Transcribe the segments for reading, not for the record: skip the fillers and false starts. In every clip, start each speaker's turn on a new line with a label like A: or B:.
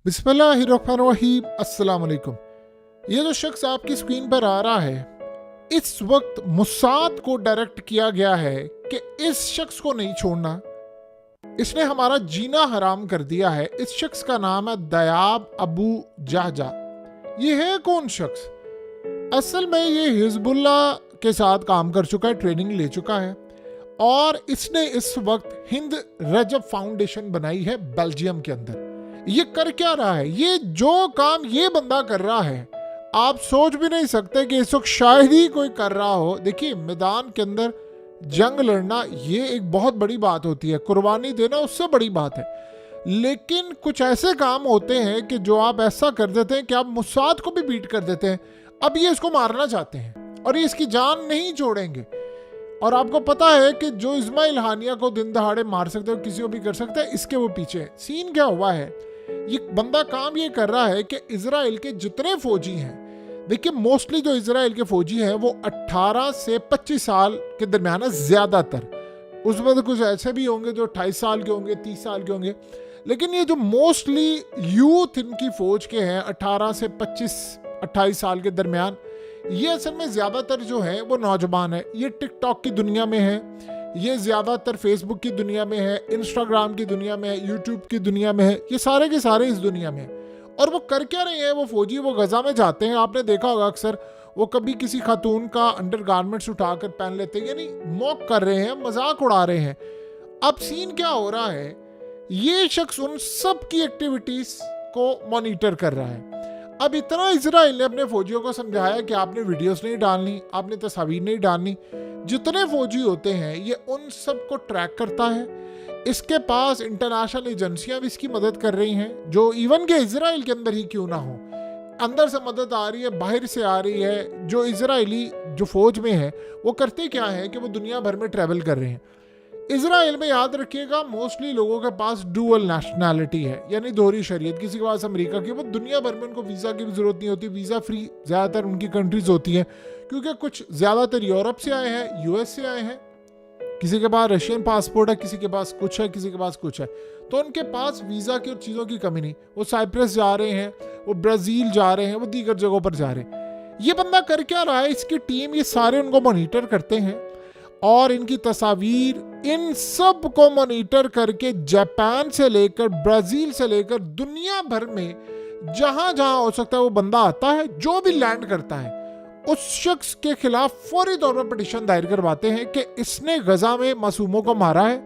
A: बिस्मिल्लाहिर्रहमानिर्रहीम। अस्सलाम वालेकुम। ये जो शख्स आपकी स्क्रीन पर आ रहा है, इस वक्त मुसाद को डायरेक्ट किया गया है कि इस शख्स को नहीं छोड़ना, इसने हमारा जीना हराम कर दिया है। इस शख्स का नाम है दयाब अबू जहजा। ये है कौन शख्स? असल में ये हिजबुल्लाह के साथ काम कर चुका है, ट्रेनिंग ले चुका है, और इसने इस वक्त हिंद रजब फाउंडेशन बनाई है बेल्जियम के अंदर। ये कर क्या रहा है? ये जो काम ये बंदा कर रहा है, आप सोच भी नहीं सकते कि इस वक्त शायद ही कोई कर रहा हो। देखिए, मैदान के अंदर जंग लड़ना ये एक बहुत बड़ी बात होती है, कुर्बानी देना उससे बड़ी बात है, लेकिन कुछ ऐसे काम होते हैं कि जो आप ऐसा कर देते हैं कि आप मुसाद को भी बीट कर देते हैं। अब ये इसको मारना चाहते हैं और ये इसकी जान नहीं छोड़ेंगे। और आपको पता है कि जो इस्माइल हानिया को दिन दहाड़े मार सकते हो, किसी को भी कर सकते हैं, इसके वो पीछे सीन क्या हुआ है। ये बंदा काम ये कर रहा है कि इजराइल के जितने फौजी हैं, देखिए मोस्टली जो इजराइल के फौजी हैं वो 18 से 25 साल के दरमियान है ज़्यादातर। उसमें तो कुछ ऐसे भी होंगे जो 28 साल के होंगे, 30 साल के होंगे, लेकिन ये जो मोस्टली यूथ इनकी फौज के हैं 18 से 25-28 साल के दरमियान, ये असल में ज़्यादातर जो है वो नौजवान है। ये टिकटॉक की दुनिया में है, ये ज़्यादातर फेसबुक की दुनिया में है, इंस्टाग्राम की दुनिया में है, यूट्यूब की दुनिया में है, ये सारे के सारे इस दुनिया में है। और वो कर क्या रहे हैं? वो फौजी वो गज़ा में जाते हैं, आपने देखा होगा अक्सर वो कभी किसी खातून का अंडर गारमेंट्स उठाकर पहन लेते हैं, यानी मॉक कर रहे हैं, मजाक उड़ा रहे हैं। अब सीन क्या हो रहा है, ये शख्स उन सब की एक्टिविटीज़ को मॉनिटर कर रहा है। अब इतना इजराइल ने अपने फौजियों को समझाया कि आपने वीडियोस नहीं डालनी, आपने तस्वीर नहीं डालनी। जितने फौजी होते हैं ये उन सब को ट्रैक करता है। इसके पास इंटरनेशनल एजेंसियां भी इसकी मदद कर रही हैं, जो इवन के इजराइल के अंदर ही क्यों ना हो, अंदर से मदद आ रही है, बाहर से आ रही है। जो इजरायली जो फौज में है वो करते क्या है कि वो दुनिया भर में ट्रैवल कर रहे हैं। इजराइल में याद रखिएगा मोस्टली लोगों के पास डुअल नेशनैलिटी है, यानी दोहरी शरीयत। किसी के पास अमेरिका की, वो दुनिया भर में उनको वीज़ा की भी ज़रूरत नहीं होती, वीज़ा फ्री ज़्यादातर उनकी कंट्रीज होती हैं, क्योंकि कुछ ज़्यादातर यूरोप से आए हैं, यूएस से आए हैं, किसी के पास रशियन पासपोर्ट है, किसी के पास कुछ है, किसी के पास कुछ है, तो उनके पास वीज़ा की और चीज़ों की कमी नहीं। वो साइप्रस जा रहे हैं, वो ब्राज़ील जा रहे हैं, वो दीगर जगहों पर जा रहे हैं। ये बंदा कर क्या रहा है? इसकी टीम ये सारे उनको मॉनिटर करते हैं और इनकी तस्वीर इन सब को मॉनिटर करके जापान से लेकर ब्राजील से लेकर दुनिया भर में जहां जहां हो सकता है वो बंदा आता है, जो भी लैंड करता है, उस शख्स के खिलाफ फौरी तौर पर पिटीशन दायर करवाते हैं कि इसने गजा में मासूमों को मारा है,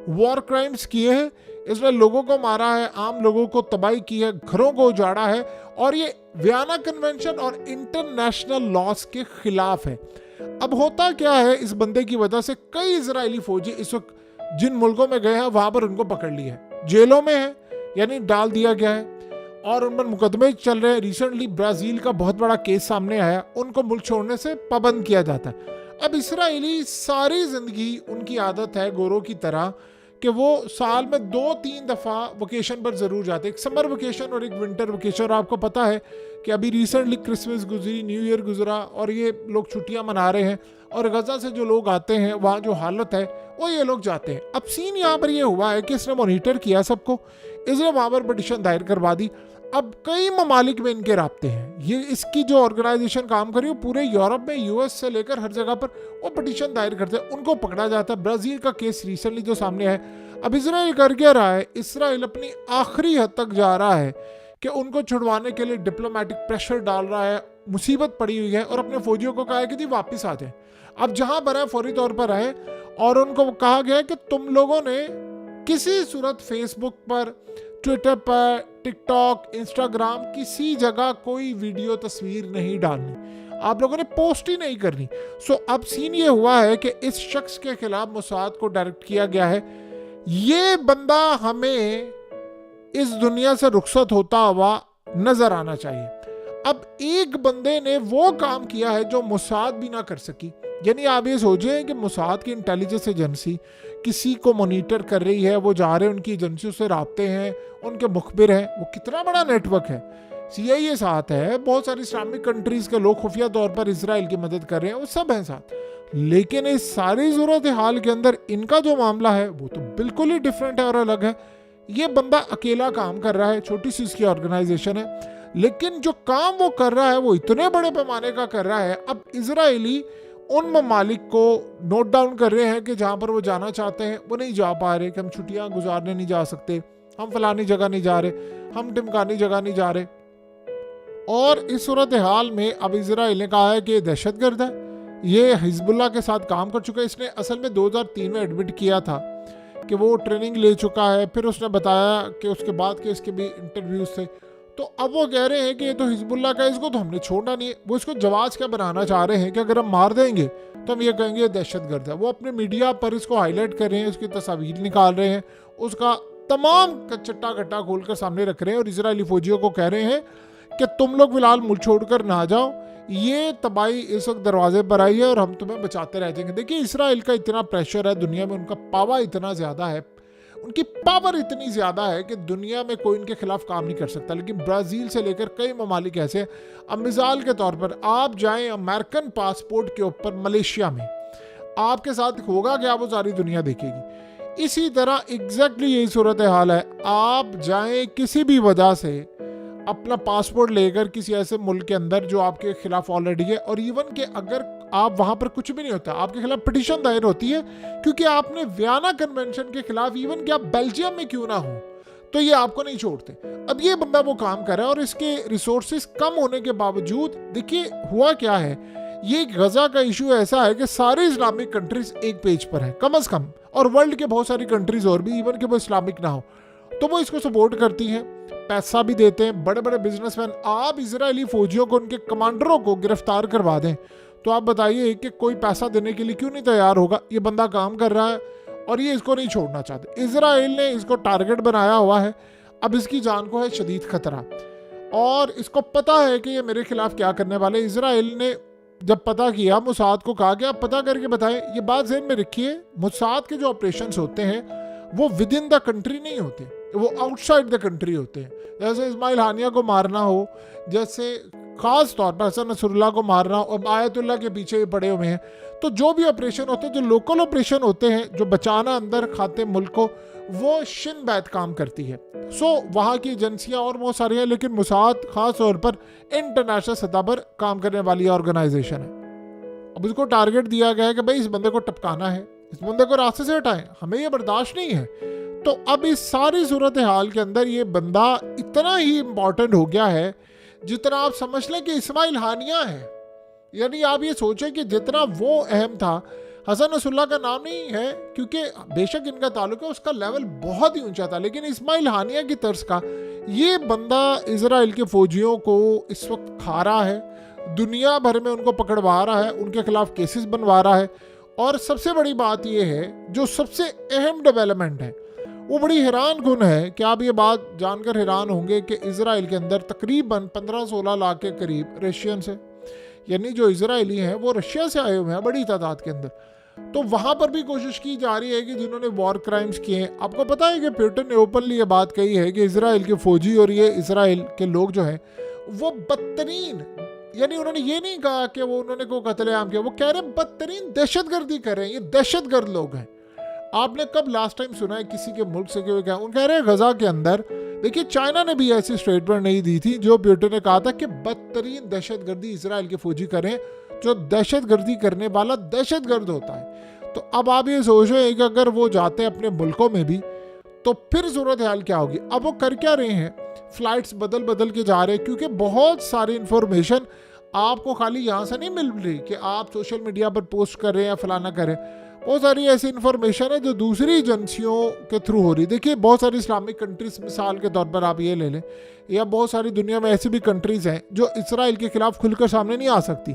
A: वॉर क्राइम्स किए हैं, इसने लोगों को मारा है, आम लोगों को तबाही की है, घरों को उजाड़ा है, और ये वियना कन्वेंशन और इंटरनेशनल लॉस के खिलाफ है। अब होता क्या है, इस बंदे की वजह से कई इजरायली फौजी इस वक्त जिन मुल्कों में गए हैं वहां पर उनको पकड़ लिया है, जेलों में है, यानी डाल दिया गया है, और उन पर मुकदमे चल रहे हैं। रिसेंटली ब्राजील का बहुत बड़ा केस सामने आया, उनको मुल्क छोड़ने से पाबंद किया जाता है। अब इसराइली सारी जिंदगी उनकी आदत है गोरों की तरह कि वो साल में 2-3 दफ़ा वकेशन पर ज़रूर जाते हैं, एक समर वकेशन और एक विंटर वकेशन। और आपको पता है कि अभी रिसेंटली क्रिसमस गुजरी, न्यू ईयर गुजरा, और ये लोग छुट्टियां मना रहे हैं, और गजा से जो लोग आते हैं वहाँ जो हालत है वो ये लोग जाते हैं। अब सीन यहाँ पर ये हुआ है कि इसने मॉनिटर किया सबको, इसने वहाँ पर पिटीशन दायर करवा दी। अब कई ममालिक में इनके राब्ते हैं, ये इसकी जो ऑर्गेनाइजेशन काम कर रही है पूरे यूरोप में, यूएस से लेकर हर जगह पर वो पिटीशन दायर करते हैं, उनको पकड़ा जाता है। ब्राजील का केस रिसेंटली जो सामने है। अब इसराइल कर क्या रहा है? इसराइल अपनी आखिरी हद तक जा रहा है कि उनको छुड़वाने के लिए डिप्लोमेटिक प्रेशर डाल रहा है, मुसीबत पड़ी हुई है, और अपने फौजियों को कहा है कि जी वापस आ जाए, अब जहां पर है फौरी तौर पर आए। और उनको कहा गया है कि तुम लोगों ने किसी सूरत फेसबुक पर, ट्विटर पर, टिकटॉक, इंस्टाग्राम, किसी जगह कोई वीडियो तस्वीर नहीं डालनी, आप लोगों ने पोस्ट ही नहीं करनी। सो अब सीन ये हुआ है कि इस शख्स के खिलाफ मुसाद को डायरेक्ट किया गया है। ये बंदा हमें इस दुनिया से रुखसत होता हुआ नजर आना चाहिए। अब एक बंदे ने वो काम किया है जो मुसाद भी ना कर सकी, यानी आप ये सोचें कि मुसाद की इंटेलिजेंस एजेंसी किसी को मॉनिटर कर रही है, वो जा रहे हैं, उनकी एजेंसियों से राब्ते हैं, उनके मुखबिर हैं, वो कितना बड़ा नेटवर्क है। CIA साथ है, बहुत सारी इस्लामिक कंट्रीज के लोग खुफिया तौर पर इसराइल की मदद कर रहे हैं, वो सब हैं साथ। लेकिन इस सारी सूरत हाल के अंदर इनका जो मामला है वो तो बिल्कुल ही डिफरेंट है और अलग है ये बंदा अकेला काम कर रहा है, छोटी सी इसकी ऑर्गेनाइजेशन है, लेकिन जो काम वो कर रहा है वो इतने बड़े पैमाने का कर रहा है। अब इजरायली उन ममालिक को नोट डाउन कर रहे हैं कि जहाँ पर वो जाना चाहते हैं वो नहीं जा पा रहे, कि हम छुट्टियाँ गुजारने नहीं जा सकते, हम फलानी जगह नहीं जा रहे, हम टिमकानी जगह नहीं जा रहे। और इस सूरत हाल में अब इजराइल ने कहा है कि दहशतगर्द है, ये हिजबुल्लाह के साथ काम कर चुका है। इसने असल में 2003 में एडमिट किया था कि वो ट्रेनिंग ले चुका है, फिर उसने बताया कि उसके बाद के इसके भी इंटरव्यूज थे। तो अब वो कह रहे हैं कि ये तो हिजबुल्लाह का, इसको तो हमने छोड़ना नहीं है। वो इसको जवाब क्या बनाना चाह रहे हैं कि अगर हम मार देंगे तो हम ये कहेंगे ये दहशतगर्द है। वो अपने मीडिया पर इसको हाईलाइट कर रहे हैं, उसकी तस्वीर निकाल रहे हैं, उसका तमाम चट्टा कट्टा खोलकर सामने रख रहे हैं और इजरायली फौजियों को कह रहे हैं कि तुम लोग फिलहाल मुल्क छोड़कर ना जाओ, ये तबाही इस वक्त दरवाजे पर आई है और हम तुम्हें बचाते रह जाएंगे। देखिए इसराइल का इतना प्रेशर है दुनिया में, उनका पावर इतना ज़्यादा है, उनकी पावर इतनी ज़्यादा है कि दुनिया में कोई इनके खिलाफ काम नहीं कर सकता। लेकिन ब्राज़ील से लेकर कई ममालिक ऐसे हैं। अब मिसाल के तौर पर आप जाएं अमेरिकन पासपोर्ट के ऊपर मलेशिया में, आपके साथ होगा क्या, वो सारी दुनिया देखेगी। इसी तरह एग्जैक्टली यही सूरत हाल है। आप जाएं किसी भी वजह से अपना पासपोर्ट लेकर किसी ऐसे मुल्क के अंदर जो आपके खिलाफ ऑलरेडी है, और इवन के अगर आप वहां पर कुछ भी नहीं होता, आपके खिलाफ पिटीशन दायर होती है क्योंकि आपने वियना कन्वेंशन के खिलाफ, इवन कि आप बेल्जियम में क्यों ना हो, तो ये आपको नहीं छोड़ते। अब ये बंदा वो काम कर रहा है और इसके रिसोर्सेज कम होने के बावजूद देखिए हुआ क्या है। ये गजा का इशू ऐसा है कि सारे इस्लामिक कंट्रीज एक पेज पर है कम अज कम, और वर्ल्ड के बहुत सारी कंट्रीज और भी, इवन कि वो इस्लामिक ना हो, तो वो इसको सपोर्ट करती हैं, पैसा भी देते हैं। बड़े बड़े बिजनेसमैन, आप इजरायली फौजियों को, उनके कमांडरों को गिरफ्तार करवा दें तो आप बताइए कि कोई पैसा देने के लिए क्यों नहीं तैयार होगा। ये बंदा काम कर रहा है और ये इसको नहीं छोड़ना चाहते। इजराइल ने इसको टारगेट बनाया हुआ है। अब इसकी जान को है शदीद खतरा और इसको पता है कि ये मेरे खिलाफ क्या करने वाले। इजराइल ने जब पता किया, मुसाद को कहा कि आप पता करके बताएं। ये बात ज़हन में रखिए, मुसाद के जो ऑपरेशंस होते हैं वो विद इन द कंट्री नहीं होते, वो आउटसाइड द कंट्री होते हैं। जैसे इस्माइल हानिया को मारना हो, जैसे खास तौर पर हसन नसरुल्लाह को मारना हो, अब आयतुल्लाह के पीछे पड़े हुए हैं। तो जो भी ऑपरेशन होते हैं, जो लोकल ऑपरेशन होते हैं, जो बचाना अंदर खाते मुल्क को, वो शिन बैत काम करती है। वहाँ की एजेंसियाँ और बहुत सारी हैं, लेकिन मुसाद खास तौर पर इंटरनेशनल सतह पर काम करने वाली ऑर्गेनाइजेशन है। अब इसको टारगेट दिया गया है कि भाई इस बंदे को टपकाना है, इस बंदे को रास्ते से हटाएं, हमें ये बर्दाश्त नहीं है। तो अब इस सारी सूरत हाल के अंदर ये बंदा इतना ही इम्पोर्टेंट हो गया है जितना आप समझ लें कि इस्माइल हानिया है। यानी आप ये सोचें कि जितना वो अहम था, हसन नसरुल्लाह का नाम नहीं है क्योंकि बेशक इनका ताल्लुक है, उसका लेवल बहुत ही ऊंचा था, लेकिन इस्माइल हानिया की तर्ज का ये बंदा इजराइल के फौजियों को इस वक्त खा रहा है, दुनिया भर में उनको पकड़वा रहा है, उनके खिलाफ केसेस बनवा रहा है। और सबसे बड़ी बात यह है, जो सबसे अहम डेवलपमेंट है, वो बड़ी हैरान कुन है कि आप ये बात जानकर हैरान होंगे कि इजराइल के अंदर तकरीबन 15-16 लाख के करीब रशियंस हैं। यानी जो इजरायली हैं वो रशिया से आए हुए हैं बड़ी तादाद के अंदर। तो वहाँ पर भी कोशिश की जा रही है कि जिन्होंने वॉर क्राइम्स किए हैं, आपको पता है कि पुतिन ने ओपनली ये बात कही है कि इजराइल के फौजी और ये इजराइल के लोग जो हैं वो बदतरीन, यानी उन्होंने ये नहीं कहा कि वो उन्होंने को कत्लेआम किया, वो कह रहे हैं बदतरीन दहशतगर्दी कर रहे हैं, ये दहशतगर्द लोग हैं। आपने कब लास्ट टाइम सुना है किसी के मुल्क से कि वो क्या, उन कह रहे हैं गजा के अंदर, देखिए चाइना ने भी ऐसी स्टेटमेंट नहीं दी थी जो पुतिन ने कहा था कि बदतरीन दहशतगर्दी इजराइल के फौजी करें, जो दहशतगर्दी करने वाला दहशतगर्द होता है। तो अब आप ये सोच रहे हैं कि अगर वो जाते हैं अपने मुल्कों में भी तो फिर सूरत हाल क्या होगी। अब वो कर क्या रहे हैं, फ्लाइट्स बदल बदल के जा रहे हैं, क्योंकि बहुत सारी इंफॉर्मेशन आपको खाली यहाँ से नहीं मिल रही कि आप सोशल मीडिया पर पोस्ट कर रहे हैं या फलाना करें। बहुत सारी ऐसी इन्फॉर्मेशन है जो दूसरी एजेंसियों के थ्रू हो रही। देखिए बहुत सारी इस्लामिक कंट्रीज, मिसाल के तौर पर आप ये ले लें, या बहुत सारी दुनिया में ऐसी भी कंट्रीज हैं जो इसराइल के खिलाफ खुलकर सामने नहीं आ सकती,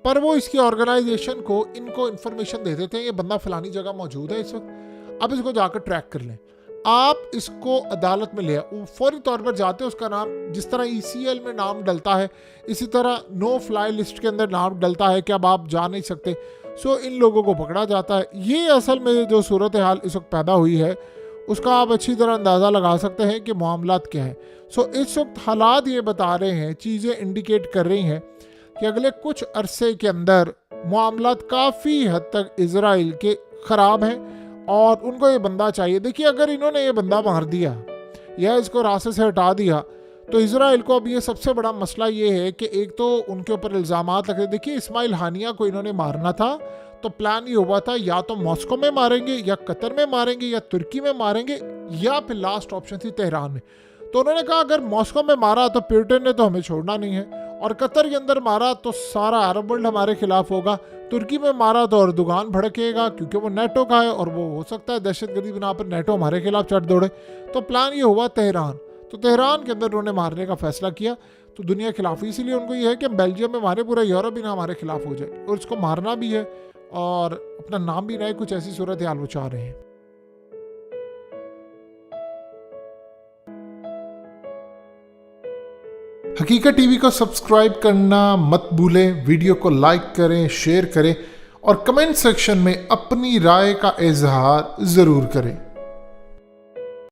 A: पर वो इसकी ऑर्गेनाइजेशन को इनको इन्फॉर्मेशन दे देते हैं ये बंदा फलानी जगह मौजूद है इस वक्त, अब इसको जाकर ट्रैक कर लें। आप इसको अदालत में ले फौरी तौर पर जाते हैं, उसका नाम जिस तरह ECL में नाम डलता है इसी तरह नो फ्लाई लिस्ट के अंदर नाम डलता है कि अब आप जा नहीं सकते। इन लोगों को पकड़ा जाता है। ये असल में जो सूरत हाल इस वक्त पैदा हुई है उसका आप अच्छी तरह अंदाज़ा लगा सकते हैं कि मामलात क्या है। इस वक्त हालात ये बता रहे हैं, चीज़ें इंडिकेट कर रही हैं कि अगले कुछ अरसे के अंदर मामलात काफ़ी हद तक इजराइल के ख़राब हैं और उनको ये बंदा चाहिए। देखिए अगर इन्होंने ये बंदा मार दिया या इसको रास्ते से हटा दिया तो इजराइल को अब ये सबसे बड़ा मसला ये है कि एक तो उनके ऊपर इल्ज़ामात लगे। देखिए इस्माइल हानिया को इन्होंने मारना था तो प्लान ये हुआ था या तो मॉस्को में मारेंगे या कतर में मारेंगे या तुर्की में मारेंगे या फिर लास्ट ऑप्शन थी तेहरान में। तो उन्होंने कहा अगर मॉस्को में मारा तो पुतिन ने तो हमें छोड़ना नहीं है, और कतर के अंदर मारा तो सारा अरब वर्ल्ड हमारे खिलाफ होगा, तुर्की में मारा तो अर्दोगान भड़केगा क्योंकि वो नेटो का है और वो हो सकता है दहशतगर्दी बिना पर नेटो हमारे खिलाफ चढ़ दौड़े। तो प्लान ये हुआ तेहरान, तो तेहरान के अंदर उन्होंने मारने का फैसला किया। तो दुनिया खिलाफ इसीलिए उनको ये है कि बेल्जियम में मारे, पूरा यूरोप भी ना हमारे खिलाफ हो जाए, और इसको मारना भी है और अपना नाम भी ना, कुछ ऐसी सूरत हाल वो चाह रहे हैं। हकीकत टीवी को सब्सक्राइब करना मत भूलें, वीडियो को लाइक करें, शेयर करें और कमेंट सेक्शन में अपनी राय का इजहार ज़रूर करें।